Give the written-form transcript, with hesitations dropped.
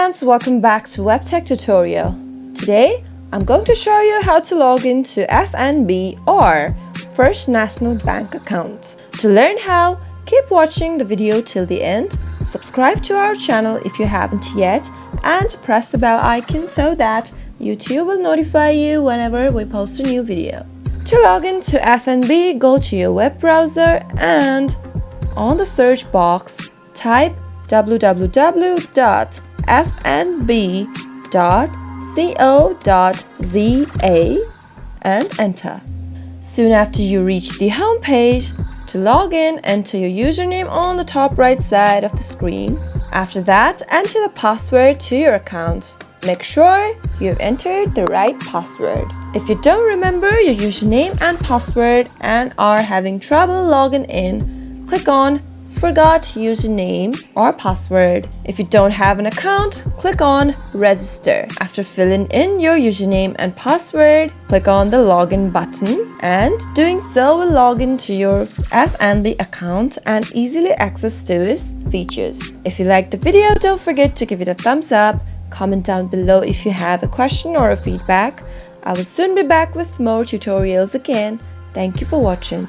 friends, welcome back to Webtech Tutorial. Today, I'm going to show you how to log into FNB or First National Bank account. To learn how, keep watching the video till the end, subscribe to our channel if you haven't yet, and press the bell icon so that YouTube will notify you whenever we post a new video. To log into FNB, go to your web browser and on the search box, type www.fnb.co.za and enter. Soon after you reach the home page, to log in, enter your username on the top right side of the screen. After that, enter the password to your account. Make sure you've entered the right password. If you don't remember your username and password and are having trouble logging in, click on Forgot username or password. If you don't have an account, click on Register. After filling in your username and password, click on the Login button, and doing so will log into your FNB account and easily access to its features. If you liked the video, don't forget to give it a thumbs up. Comment down below if you have a question or a feedback. I will soon be back with more tutorials again. Thank you for watching.